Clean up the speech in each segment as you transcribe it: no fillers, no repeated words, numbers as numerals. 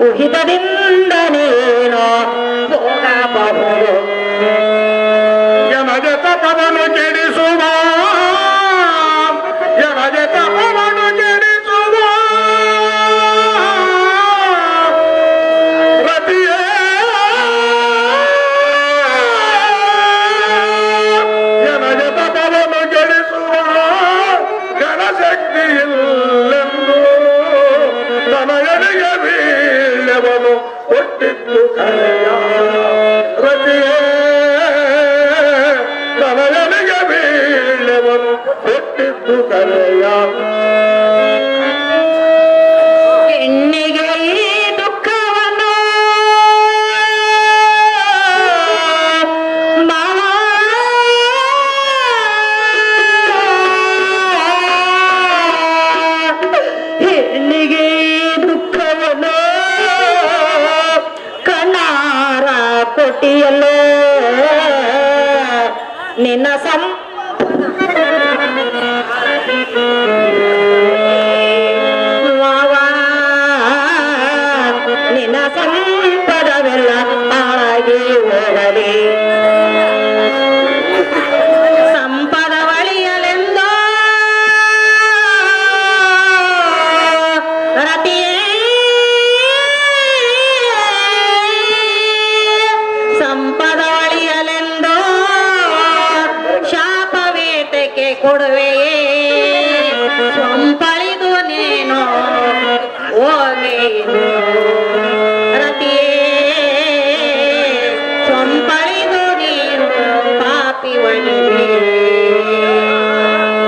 ಉಹಿತದಿಂದ ನೀನು ಹೋಗಬಹುದು. ಯಮಜ ತಪವನ್ನು ಕೆಡಿಸುವ ಯಮಜ ತಪವನ್ನು ಕೆಡಿಸುವ ರತಿಯೇ ಯಮಜ ತಪವನ್ನು ಕೆಡಿಸುವ ಘನಶಕ್ತಿ ಇಲ್ಲೆಂದು ತನಯನಿಗೆ ಬೀಳವನು ಕೊಟ್ಟಿದ್ದು ಕರೆಯ ರತಿಯೇ ತನಯನಿಗೆ ಬೀಳವನು ಕೊಟ್ಟಿದ್ದು ಕರೆಯ. ಹೆಣ್ಣಿಗೆ ಈ ದುಃಖವನ್ನು ಹೆಣ್ಣಿಗೆ ಈ ದುಃಖವನ್ನು ಕಣ್ಣಾರ ಕೊಟ್ಟಿಯಲ್ಲೋ ನಿನ್ನ ನಿನ್ನ ಸಂಪದವೆಲ್ಲ ಹಾಳಾಗಿ ಹೋಗಲಿ. ಸಂಪದ ಒಳಿಯಲೆಂದೋ ರತಿಯೇ ಸಂಪದ ಒಳಿಯಲೆಂದೋ ಶಾಪವೇತಕ್ಕೆ ಕೊಡುವೆಯೇ ಸಂಪಳಿದು ನೀನು ಹೋಗಿ ರತಿಯೇ ಸಂಪಳಿದು ನೀನು ಪಾಪಿ ಒಳಿವೆ.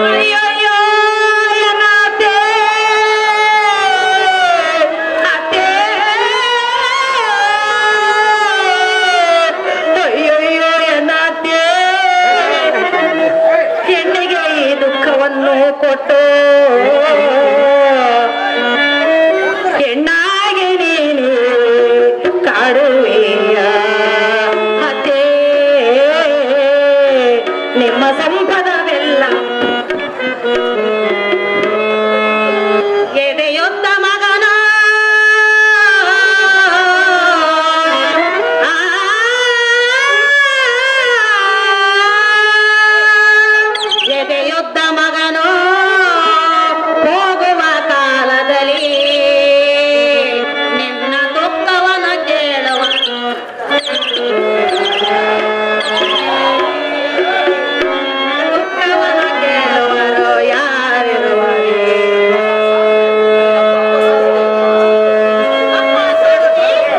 ಅಯ್ಯಯ್ಯೋ ಎನ್ನತ್ತೆ ಅತ್ತೆ ಅಯ್ಯಯ್ಯೋ ಎನ್ನತ್ತೆ ಹೆಣ್ಣಿಗೆ ಈ ದುಃಖವನ್ನು ಕೊಟ್ಟು ಹೆಣ್ಣಾಗಿ ನೀನು ಕಾಡುವೆಯ ಅತ್ತೆ ನಿಮ್ಮ ಸಂಪದವೆಲ್ಲ ಎದೆಯೊತ್ತ ಮಗನ ಎದೆಯೊದ್ದ ಮಗನು ಹೋಗುವ ಕಾಲದಲ್ಲಿ ನಿನ್ನ ದುಃಖವನ ಕೇಳುವ ದುಃಖವನ ಕೇಳುವರು ಯಾರಿರುವರೇ.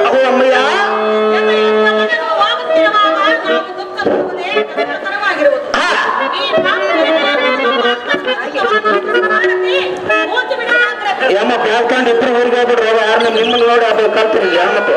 ಅವು ಅಮ್ಮಯ್ಯ ಯಮ್ಮ ಬ್ಯಾಲ್ಕೊಂಡು ಇಬ್ಬರು ಊರಿಗೆ ಹೋಗ್ಬಿಡ್ರಿ ಯಾರನ್ನ ನಿಮ್ಮನ್ನು ನೋಡಿ ಅದು ಕಲ್ತೀನಿ ಯಾಮತ್ತು.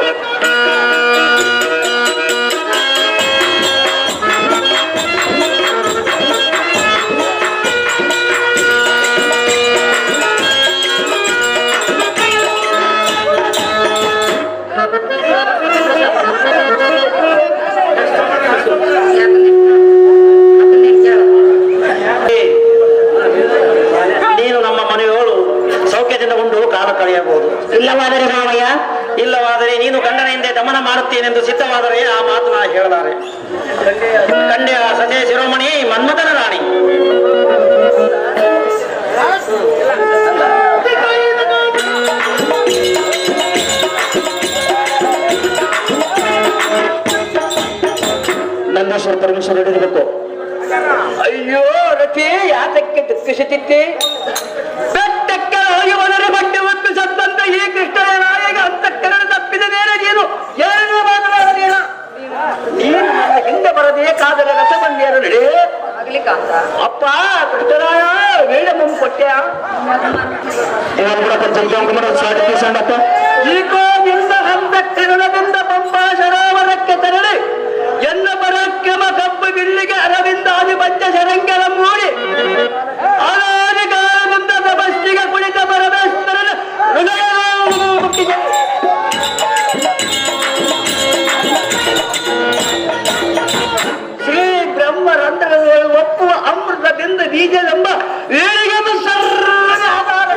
ನೀನು ನಮ್ಮ ಮನೆಯೋಳು ಸೌಖ್ಯದಿಂದ ಉಂಡು ಕಾಲ ಕಳೆಯಬಹುದು. ಇಲ್ಲವಾದರೆ ಮಾವಯ್ಯ ಇಲ್ಲವಾದರೆ ನೀನು ಗಂಡನ ಹಿಂದೆ ದಮನ ಮಾಡುತ್ತೇನೆಂದು ಸಿದ್ಧವಾದರೆ ಆ ಮಾತನ್ನ ಹೇಳಲಾರೆ. ಕಂಡೆಯ ಸಜೆ ಶಿರೋಮಣಿ ಮನ್ಮಥನ ರಾಣಿ. ನಂದೇಶ್ವರ ಪರಮೇಶ್ವರ ಹಿಡಿದಿರಬೇಕು. ಅಯ್ಯೋ ರತಿ ಯಾತಕ್ಕೆ ದುಃಖಿಸುತ್ತಿದ್ದೆ? ಬೆಟ್ಟಕ್ಕೆ ಹೋಗಿ ಒಳಗೆ ಬಟ್ಟೆ ಹೊತ್ತು ಸತ್ತಂತ ಈ ಕೃಷ್ಣನ ನಾಯಿಗೆ ಅಂತಃಕರಣ ತಪ್ಪಿದ ಮೇಲೆ ನೀನು ಏನೂ ಮಾತನಾಡಲಿಲ್ಲ. ನೀನು ನನ್ನ ಹಿಂದೆ ಬರಬೇಕಾದರೆ ರಸಬಂದಿಯರು ನಡೆ ಅಪ್ಪ ಕೃಷ್ಣರಾಯ ವೀಡ ಮುಂದೆ ಕೊಟ್ಟೆಯ ಈಗೋ ನಿನ್ನ ಅಂತಃಕರಣದಿಂದ ಪಂಪಾ ಸರೋವರಕ್ಕೆ ತೆರಳಿ ಎನ್ನ ಪರಾಕ್ರಮ ಕಬ್ಬು ಬಿಲ್ಲಿಗೆ ಅರವಿಂದಾದಿ ಪಂಚ ಶರಂಗಲ ಮೂಡಿ ಅನಾದಿಕಾಲದಿಂದ ತಪಸ್ಸಿಗೆ ಕುಳಿತ ಪರಮೇಶ್ವರನ ಹೃದಯ ಮುಟ್ಟಿದೆ. ಶ್ರೀ ಬ್ರಹ್ಮರಂಧ್ರಗಳು ಒಪ್ಪುವ ಅಮೃತದಿಂದ ಬೀಜವೆಂಬ ವೇಳಿಗೆ ಸರ್ವ ಆಧಾರ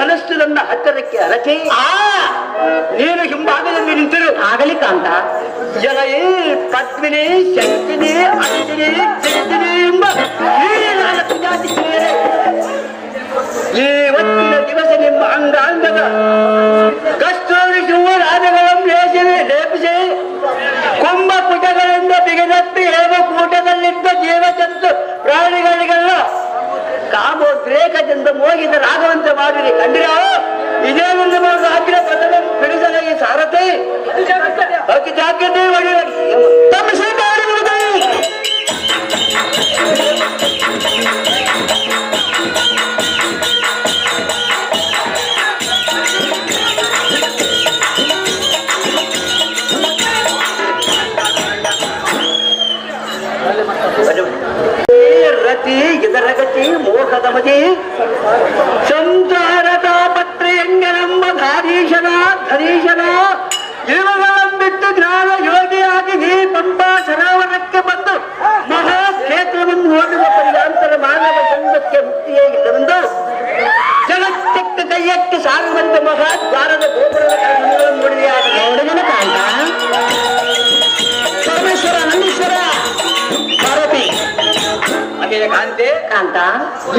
ಧನಸ್ಸು ನನ್ನ ಹತ್ತಿರಕ್ಕೆ ಅರಚಿ ನೀನು ಹಿಂಭಾಗದಲ್ಲಿ ನಿಂತಿರು. ಆಗಲಿ ಕಾಂತ. ಜಲಯೇ ಪದ್ಮಿನಿ ಶಕ್ತಿನಿ ಅಂತಿನಿ ಚಿಂತಿನಿ ಎಂಬ ಈ ನಾಲ್ಕು ಜಾತಿ ಸೇರಿ ಇವತ್ತಿನ ದಿವಸ ನಿಮ್ಮ ಅಂಗಾಂಗದ ಕಸ್ತೂರಿ ಶಿವರಾಜಗಳನ್ನು ಲೇಪಿಸಿ ಕುಂಭ ಪುಟಗಳಿಂದ ಬಿಗದಪ್ಪಿ ಹೇಮಕೂಟದಲ್ಲಿದ್ದ ಜೀವಜಂತು ಪ್ರಾಣಿಗಳಿಗೆಲ್ಲ ಕಾಮೋದ್ರೇಕದಿಂದ ಮೋಹಿತ ರಾಗವಂತೆ ಮಾಡಿರಿ. ಕಂಡಿರ ಇದೇ ಒಂದು ರಾಜ್ಯ ಪದದ ಬಿಡಿಸಲ ಈ ಸಾರಥಿ ಅತಿ ಜಾಗ್ರತೆ ಮಾಡಿ ತಮ್ಮ ರತಿ ಇದರಗತಿ ಮೋಹದ ಮತಿ ಸಂಸಾರದ ಪತ್ರ ಎಂಗನಮ್ಮ ಧಾರೀಶನ ಧರೀಶನ ಇವುಗಳನ್ನಿಟ್ಟು ಜ್ಞಾನ ಯೋಗಿಯಾಗಿ ಈ ಪಂಪಾ ಸರೋವರಕ್ಕೆ ಬಂದು ಮಹಾಕ್ಷೇತ್ರವನ್ನು ನೋಡುವ ಪರ್ಯಾಂತರ ಮಾನವ ಜನ್ಮಕ್ಕೆ ಮುಕ್ತಿಯೇ ಇಲ್ಲವೆಂದು ಜಗತ್ತಕ್ಕೆ ಕೈಯಕ್ಕೆ ಸಾಗುವಂತ ಮಹಾದ್ವಾರದ ಗೋಪುರದ ನೋಡಿದನ ಕಾಂತ. ಪರಮೇಶ್ವರ ನಂದೀಶ್ವರ ಪಾರ್ವತಿ ಹಾಗೆಯೇ ಕಾಂತೆ ಕಾಂತ.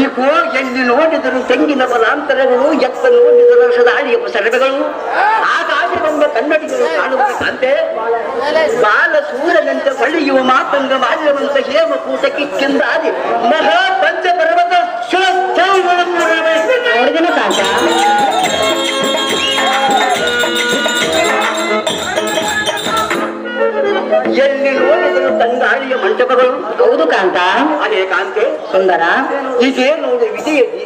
ಈಗ ಎಲ್ಲಿ ನೋಡಿದರು ತೆಂಗಿನ ಬಲಾಂತರಗಳು, ಎತ್ತ ನೋಡಿದರು ಸದಾಳಿಯ ಸರಳುಗಳು, ಆಕಾಶವೆಂಬ ಕನ್ನಡಿಗಳು ಕಾಣುವುದು ಕಾಂತೆ. ಬಾಲ ಸೂರ್ಯನಂತೆ ಹೊಳೆಯುವ ಮಾತಂಗ ಮಾಲ್ಯವಂತ ಹೇಮಕೂಟ ಕಿಕ್ಕಿಂದಾದಿ ಮಹಾ ಪಂಚ ಪರ್ವತ ನೋಡಿದನ ಕಾಂತ. ಎಲ್ಲಿ ನೋಡಿದರು ತಂಗಾಳಿಯ ಮಂಟಪಗಳು. ಹೌದು ಕಾಂತ. ಅದೇ ಕಾಂತೆ ಸುಂದರ. ಇದೇ ನೋಡಿ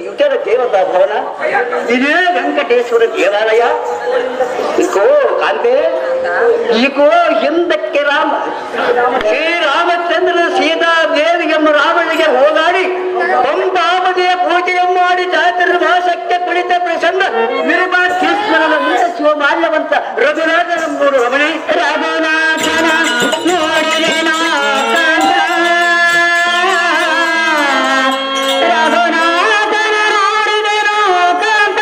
ಇತರ ದೇವತಾ ಭವನ, ಇದೇ ವೆಂಕಟೇಶ್ವರ ದೇವಾಲಯ. ಇಕೋ ಕಾಂತೆ, ಇಕೋ ಹಿಂದಕ್ಕೆ ರಾಮ ಶ್ರೀರಾಮಚಂದ್ರ ಸೀತಾದೇವಿ ಎಂಬ ರಾಮನಿಗೆ ಹೋಗಾಡಿ ಪಂಪಾವಧಿಯ ಪೂಜೆಯ ಮಾಡಿ ಚಾತುರ್ಮಾಸಕ್ಕೆ ಕುಳಿತ ಪ್ರಸನ್ನ ನಿರ್ಮಾತೀಶ್ವರನ ಮುಂದೆ ಶಿವಮಾಲ್ಯವಂತ ರಘುನಾಥನಂಬೂರು ರಮಣೆ ರಘುನಾಥನ ನೋಡಿದೆನೋ ಕಾಂತ. ರಘುನಾಥನ ನೋಡಿದೆನೋ ಕಾಂತ.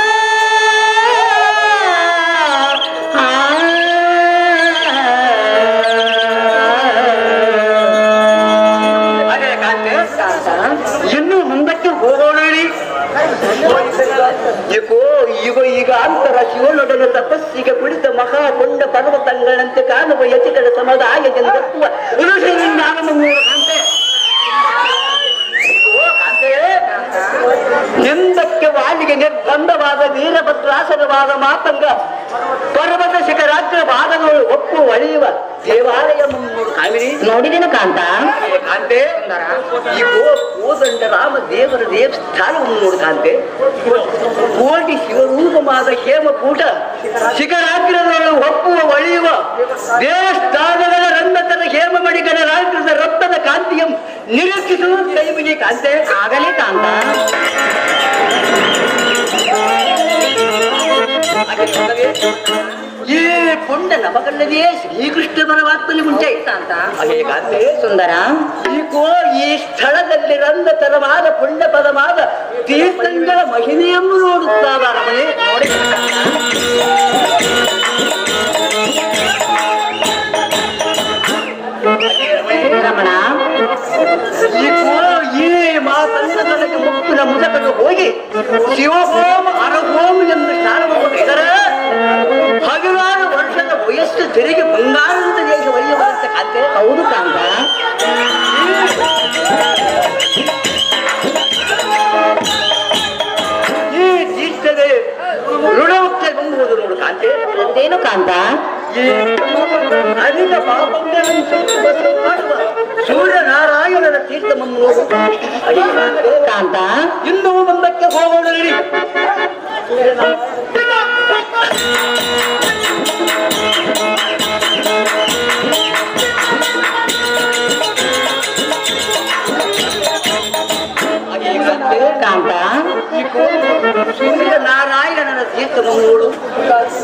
ಅದೇ ಕಾಂತೆ, ಕಾಂತ. ಇನ್ನು ಮುಂದಕ್ಕೆ ಹೋಗೋಣ. ಈಗ ಅಂತರ ಶಿವನೊಡನ ತಪಸ್ಸಿಗೆ ಕುಳಿತ ಮಹಾಕೊಂಡ ಪರ್ವತಗಳಂತೆ ಕಾಣುವ ಯತಿಗಳ ಸಮುದಾಯದಿಂದ ನಿಂದಕ್ಕೆ ವಾಲಿಗೆ ನಿರ್ಬಂಧವಾದ ವೀರಭದ್ರಾಸನವಾದ ಮಾತಂಗ ಪರ್ವತ ಶಿಖರಾಗ್ರ ವಾದಗಳು ಒಪ್ಪು ಒಳೆಯುವ ದೇವಾಲಯ ಮುನ್ನೂರು ಕಾಮಿನಿ. ನೋಡಿದೆನು ಕಾಂತ. ಕಾಂತೆ, ಈ ಕೋದಂಡ ರಾಮ ದೇವರ ದೇವಸ್ಥಾನವನ್ನು ನೋಡು ಕಾಂತೆ. ಕೋಟಿ ಶಿವರೂಪವಾದ ಹೇಮಕೂಟ ಶಿಖರಾಗ್ರಗಳು ಒಪ್ಪುವ ಒಳೆಯುವ ದೇವಸ್ಥಾನಗಳ ರಂಗತರ ಹೇಮಮಣಿಗಳ ರಾಜ್ಯದ ರಕ್ತದ ಕಾಂತಿಯಂ ನಿರೀಕ್ಷಿಸುವ ಕೈಮಿನಿ ಕಾಂತೆ. ಆಗಲಿ ಕಾಂತ. ಈ ಪುಣ್ಯ ನಮಗಲ್ಲದೆ ಶ್ರೀಕೃಷ್ಣ ಪರಮಾತ್ಮನಿ ಮುಂಚೆ ಕಾಂತ. ಹಾಗೆ ಕಾಂತೆ. ಸುಂದರ. ಈ ಸ್ಥಳದಲ್ಲಿ ರಂಗ ತರವಾದ ಪುಣ್ಯ ಪದವಾದ ತೀರ್ಥಂಗಳ ಮಹಿಮೆಯನ್ನು ನೋಡುತ್ತಾವ ರಮಣೆ. ನೋಡಿ ರಮಣ. ಈ ಮಾತಂಗದೊಳಗೆ ಮುಕ್ತಿನ ಮುದಕಲು ಹೋಗಿ ಶಿವಹೋಮ ಅರಹೋಮ ಎಂದು ಸ್ಥಾನವನ್ನು ತೆಗೆದರೆ 16 ವರ್ಷದ ವಯಸ್ಸು ತೆರಿಗೆ ಬಂಗಾರದ ದೇಶ ಒಯ್ಯುವಂತ ಕಾಂತೆ. ಹೌದು ಕಾಂತ. ಈ ತೀರ್ಥವೇ ಋಣಮುಕ್ತ ಹೊಂದುವುದು ನೋಡು ಕಾಂತೆ. ಅದೇನು ಕಾಂತ. ಈ ಅಧಿಕ ಪಾಪಗಳನ್ನು ಸುಟ್ಟು ಮಾಡುವ ಸೂರ್ಯನಾರಾಯಣನ ತೀರ್ಥವನ್ನು ನೋಡು ಕಾಂತ. ಇನ್ನೂ ಮುಂದಕ್ಕೆ ಹೋಗೋಣ. ಕಾಂತ. ಸೂರ್ಯನಾರಾಯಣನ ತೀರ್ಥವನ್ನು ನೋಡು.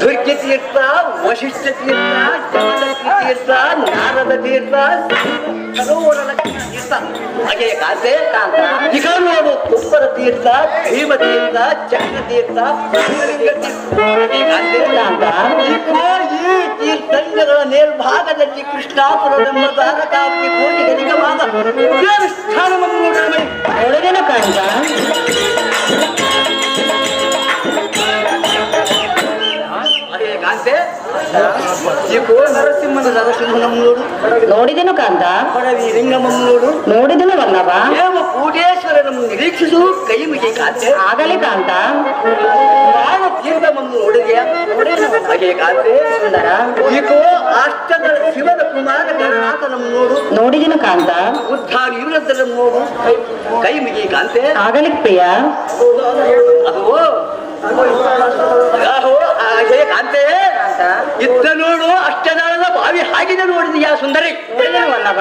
ದುರ್ಗ ತೀರ್ಥ ವಶಿಷ್ಠ ತೀರ್ಥ, ಜಮದಗ್ನಿ ತೀರ್ಥ, ನಾರದ ತೀರ್ಥ, ಸರೋವರ ತೀರ್ಥ. ಹಾಗೆ ಕಾಂತೆ ಈಗ ನೋಡು, ತುಪ್ಪರ ತೀರ್ಥ, ಭೀಮ ತೀರ್ಥ, ಚಕ್ರ ತೀರ್ಥ, ಈ ತೀರ್ಥಂಗಗಳ ಮೇಲ್ಭಾಗದಲ್ಲಿ ಕೃಷ್ಣಾಪುರವೆಂಬ ದ್ವಾರಕಾಪಿ ಕೋಟಿಗೆ ನಿಗಮಾದ ದೇವಸ್ಥಾನವನ್ನು ನೋಡೋಣ. ಒಳಗೇನ ಕಾಂತ ಕಾಂತೆ ಈಗೋ ನರಸಿಂಹನಂ ನೋಡು, ನೋಡಿದೆನು ಕಾಂತ. ಪರವಿ ಲಿಂಗಮಂ ನೋಡು, ನೋಡಿದೆನು ವಲ್ಲಭ. ದೇವ ಕೂಟೇಶ್ವರನನ್ನು ನಿರೀಕ್ಷಿಸು ಕೈಮಿಗೆ ಕಾಂತೆ. ಆಗಲಿ ಕಾಂತ. ನಾನು ತೀರ್ಥಮನ್ನು ನೋಡಿದೆಯಾ? ಹಾಗೆ ಕಾಂತೆ ಸುಂದರ. ಈಗೋ ಅಷ್ಟಗಳ ಶಿವನ ಕುಮಾರ ಗಣನಾಥನನ್ನು ನೋಡು, ನೋಡಿದೆನು ಕಾಂತ. ಉದ್ಧಾರ ಇವರದ್ದನ್ನು ನೋಡು ಕೈಮಿಗೆ ಕಾಂತೆ. ಆಗಲಿ ಪ್ರಿಯ. ಅದು ಹಾಗೆ ಕಾಂತೆ ಇತ್ತ ನೋಡು, ಅಷ್ಟದಾಳದ ಬಾವಿ ಹಾಗಿದೆ ನೋಡಿದೀಯಾ ಸುಂದರಿ? ವಲ್ಲಭ.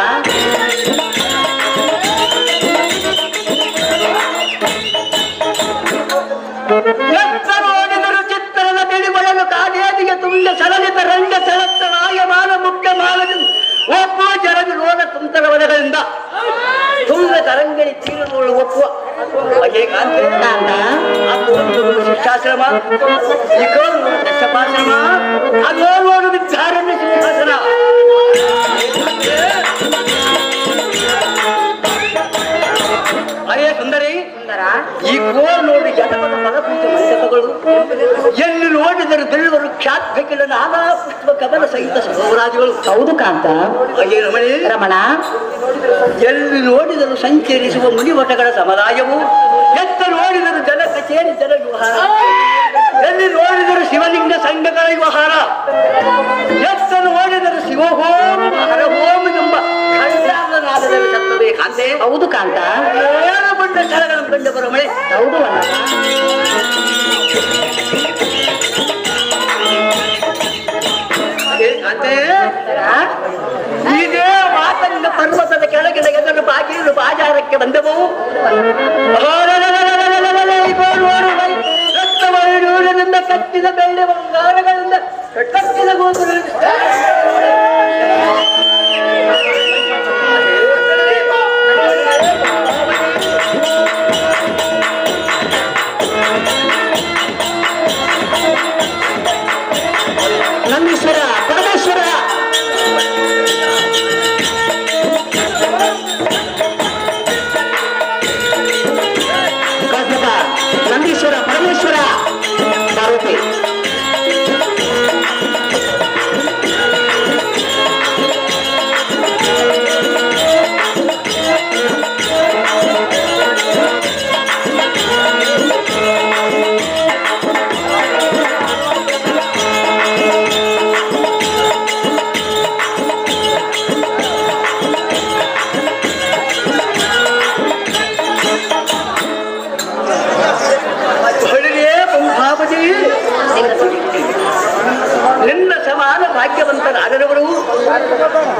ಎತ್ತ ನೋಡಿದರು ಚಿತ್ರದ ಬೆಳಿಗೊಳಲು ಕಾದೇದಿಗೆ ತುಂಡ ಸಲಲಿತ ರಂಗ ಸೆಳತ್ತ ನಾಯಮಾನ ಮುಖ್ಯ ಮಾಲದಿಂದ ಒಪ್ಪುವ ಜರಗಿ ರೋಗ ತುಂತರ ವನಗಳಿಂದ ತುಂಗ ತರಂಗಳಿ ತೀರಗಳು ಒಪ್ಪುವ ಹಾಗೆ ಕಾಂತೆ. ಶಿಕ್ಷಾಶ್ರಮ, ದಕ್ಷಪಾಶ್ರಮ, ಅದೋ ನೋಡು ವಿದ್ಯಾರಣ್ಯ ಸಿಂಹಾಸನ. ಅರೇ ಸುಂದರಿ, ಈ ಕೋರ್ ನೋಡಿ ಜನಪದ ಪದಪೂಜ ಮಂಟಪಗಳು, ಎಲ್ಲಿ ನೋಡಿದರು ಬೆಳ್ಳುವರು ಕ್ಷಾತ್ಕಿಲ ನಾನಾ ಪುಷ್ಪ ಕಮಲ ಸಹಿತ ಸರೋವರಾದಿಗಳು. ಹೌದು ಕಾಂತ. ಹಾಗೆ ರಮಣಿ ರಮಣ. ಎಲ್ಲಿ ನೋಡಿದರು ಸಂಚರಿಸುವ ಮುನಿಮಠಗಳ ಸಮುದಾಯವು, ಎತ್ತ ನೋಡಿದರು ಜನ ಕಚೇರಿ ಜನ ವ್ಯವಹಾರ, ಎಲ್ಲಿ ನೋಡಿದರು ಶಿವಲಿಂಗ ಸಂಘಗಳ ವ್ಯವಹಾರ, ಎತ್ತ ನೋಡಿದರು ಶಿವಹೋಮ ಹರಹೋಮ ಎಂಬ ಖಂಡಾಂಗನಾದದಲ್ಲಿ ಸತ್ತವೇ ಕಾಂತೆ. ಹೌದು ಕಾಂತ. ಬಂದ ಸ್ಥಳಗಳನ್ನು ಕಂಡು ಬರೋ ಮಳೆ. ಹೌದು ವಲ್ಲಭ. ಕಾಂತೆ ಇದೇ ಮಾತನ್ನ ಪರ್ವತದ ಕೆಳಗಿನ ಎದುರು ಬಾಗಿಲು ಬಾಜಾರಕ್ಕೆ ಬಂದವು. ರಕ್ತವೈಡೂರದಿಂದ ಕಟ್ಟಿದ ಬೆಳ್ಳಿ ಬಂಗಾರಗಳಿಂದ ಕಟ್ಟಿದ ಗೋಪುರ ನಂದೀಶ್ವರ, ಪರಮೇಶ್ವರ. ನಂದೀಶ್ವರ, ಪರಮೇಶ್ವರ, ಪಾರ್ವತಿ. ನಿನ್ನ ಸಮಾನ ಭಾಗ್ಯವಂತರಾದರವರು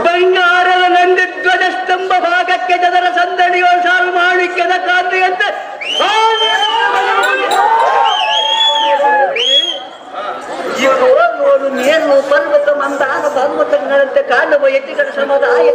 ಬಂಗಾರದ ನಂದಿ ಧ್ವಜಸ್ತಂಭ ಭಾಗಕ್ಕೆ ಜನರ ಸಂದಣಿಯೋ ಸಾಲು ಮಾಣಿಕ್ಯದ ಕಾಂತಿಯಂತೆ ನೋಡು ನೇರು ಪರ್ವತ ಮಂದಾರ ಪರ್ವತಗಳಂತೆ ಕಾಣುವ ಎತ್ತಿಗಳ ಸಮುದಾಯ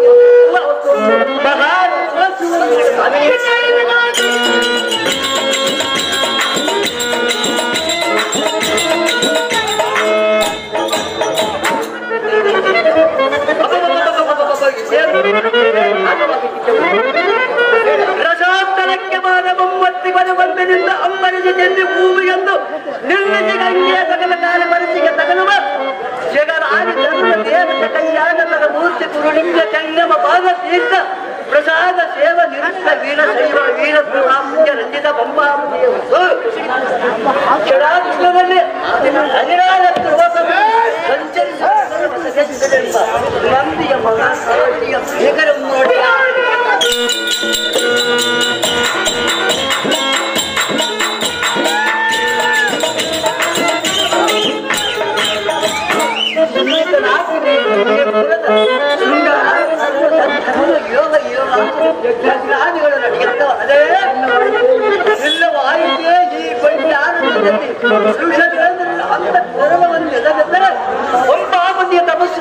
ರಸಾಂತರಕ್ಕೆ ಬಾದ ಬೊಮ್ಮತ್ತಿ ಬಂದಿನಿಂದ ಅಂಬರಿಸಿ ಚೆಂದಿ ಭೂಮಿಯೆಂದು ನಿಲ್ಲಿಸಿ ಗಂಗೆಯ ತಗಲ ಕಾಲ ಮನಸ್ಸಿಗೆ ತಗಲುವ ಜಗರಾಜ ಧರ್ಮ ದೇವತೆ ಕಲ್ಯಾಣದ ಮೂರ್ತಿ ಕುರುಳಿಂಗ ಚಂಗಮ ಪಾದ ತೀರ್ಥ ಪ್ರಸಾದ ಸೇವ ನಿರುತ್ತ ವೀರ ಶೈವ ವೀರ ಪ್ರಾಪ್ಯ ರಂಜಿತ ಬಂಬಾಂಬಿಯು ಕ್ಷಣಾಕೃಷ್ಣದಲ್ಲಿ 14 ವರ್ಷ ಸಂಚರಿಸುವ ನಂದಿಯ ಮಗ ಶೇಖರ ನೋಡಿ ಯೋಗ ಯೋಗ ಜ್ಞಾನಿಗಳು ನಡೆಯುತ್ತವ ಅದೇ ಎಲ್ಲವಾಯಿತೇ ಈ ಜ್ಞಾನದಲ್ಲಿ ಪುರುಷ ಅಂತ ಗೌರವವನ್ನು ಎದೆದರೆ ಒಬ್ಬ ಪಾರ್ವತಿಯ ತಪಸ್ಸು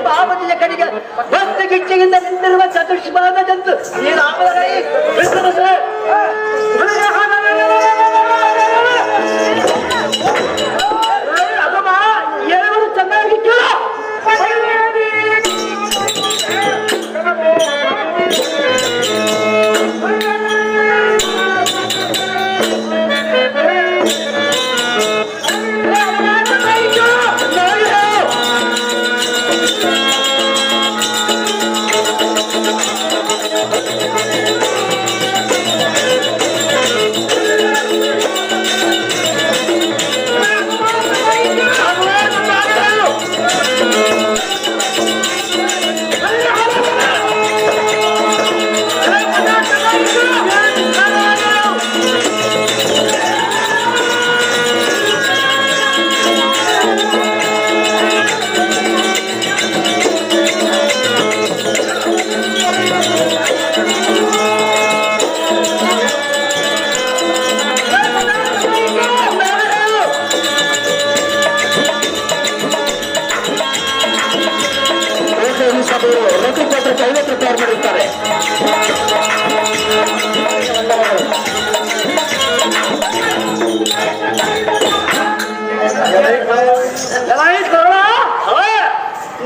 ಪಾರ್ವತಿಯ ಕಡೆಗೆ ಭಕ್ತ ಗಿಚ್ಚೆಯಿಂದ ನಿಂತಿರುವ ಚತುಷ್ಪಾದ ಜಂತು ಈ ಏನು ಚೆನ್ನಾಗಿ ಮಾಡಿರ್ತಾರೆ.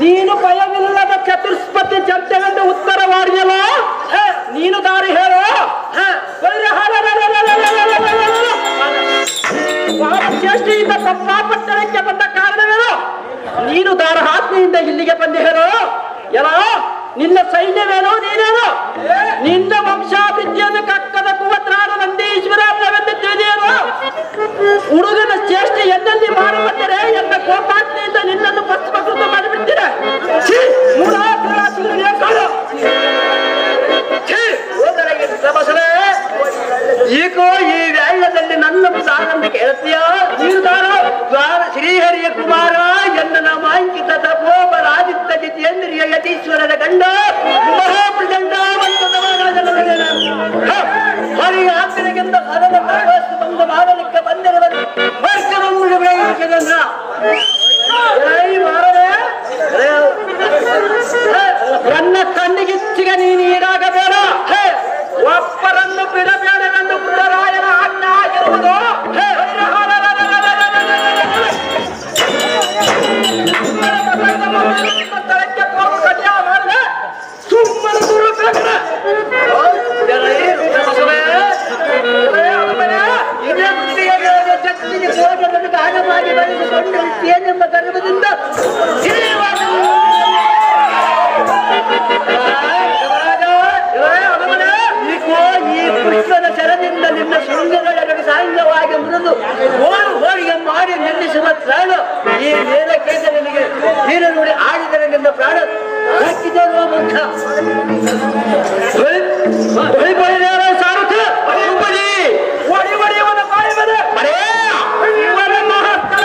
ನೀನು ಭಯವಿಲ್ಲದ ಚತುಷ್ಪತಿ ಜಂತೆಗಂದು ಉತ್ತರ ಮಾಡಿದಲ್ಲ, ನೀನು ದಾರಿ ಹೇಳು. ಶ್ರೇಷ್ಠಿಯಿಂದ ತಪ್ಪಾಪಟ್ಟಣಕ್ಕೆ ಬಂದ ಕಾರಣವೇನು? ನೀನು ದಾರಹಾತ್ಮೆಯಿಂದ ಇಲ್ಲಿಗೆ ಬಂದು ಹೇಳು. ಎಲ್ಲ ನಿನ್ನ ಸೈನ್ಯವೇನೋ ನೀನೇನು? ನಿನ್ನ ವಂಶಾಭಿವೃದ್ಧಿಯನ್ನು ಕಕ್ಕದ ಕುವತ್ರಾಣ ನಂದೀಶ್ವರವೆಂದು ತಿಳಿದೇನು? ಹುಡುಗನ ಚೇಷ್ಟೆ ಎನ್ನಲ್ಲಿ ಮಾಡುವಂದರೆ ಎನ್ನ ಕೋಪಾಗ್ನಿಯಿಂದ ನಿನ್ನನ್ನು ಭಸ್ಮಕೃತ ಮಾಡಿಬಿಡ್ತೀರ. ಈಗೋ ಈ ವ್ಯಾಳ್ಯದಲ್ಲಿ ನನ್ನ ಸಾರನ್ನು ಕೇಳ್ತೀಯ? ನೀನು ದ್ವಾರ ಶ್ರೀಹರಿಯ ಕುಮಾರ ಎನ್ನ ನಾಮಾಂಕಿತ ತಪೋಬಲಾದಿತ್ಯ ಜಿತೇಂದ್ರಿಯ ಯತೀಶ್ವರರ ಗಂಡ ಮಹಾಪ್ರಚಂಡ ಹರಿಯ ಆತ್ಮನಿಗಿಂತ ಹರದ ಬಂದು ಮಾಡಲಿಕ್ಕೆ ಬಂದಿರುವುದು ವರ್ಗವನ್ನು ಬೆಳೆಯುವುದನ್ನ ನನ್ನ ಕಣ್ಣಿಗಿಚ್ಚಿಗೆ ನೀನು ಈಡಾಗಬೇಡ. ಒಬ್ಬರನ್ನು ಬಿಡಬೇಡವೆಂದು ಬುದ್ಧರಾಯನ ಆಜ್ಞೆ ಆಗಿರುವುದು. ಸುಮ್ಮನೆ ಜಗತ್ತಿಗೆ ಭೋಜನನ್ನು ಗಾಢವಾಗಿ ಬರೆದುಕೊಂಡು ಏನೆಂಬ ಗರ್ಭದಿಂದ ಈ ಕೃಷ್ಣನ ಶರದಿಂದ ನಿನ್ನ ಶೃಂಗಗಳನ್ನು ಸಾಂಗವಾಗಿ ಮುರಿದು ಓಡು ಹೋಳಿಗೆ ಮಾಡಿ ನಿಲ್ಲಿಸುವ ಪ್ರಾಣ ಈ ನೇರಕ್ಕೆ ನಿನಗೆ ನೀರು ನೋಡಿ ಆಡಿದರೆ ನಿನ್ನ ಪ್ರಾಣ ಹಾಕಿದೆಯೋ ಮುಖ ಸಾರುತ್ತ ಒಡಿ ಒಡೆಯವನ ಬಾಯಿ ಬರೆ ಇವರ ಮಹತ್ತರ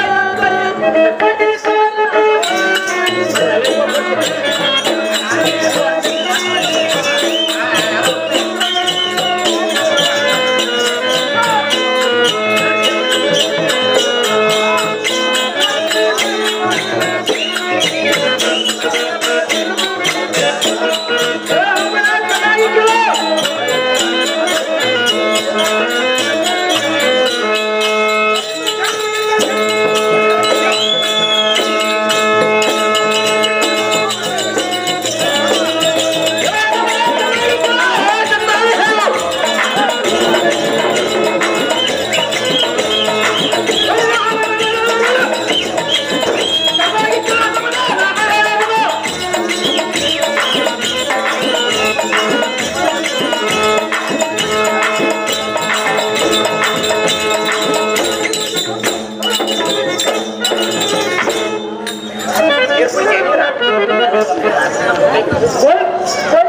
What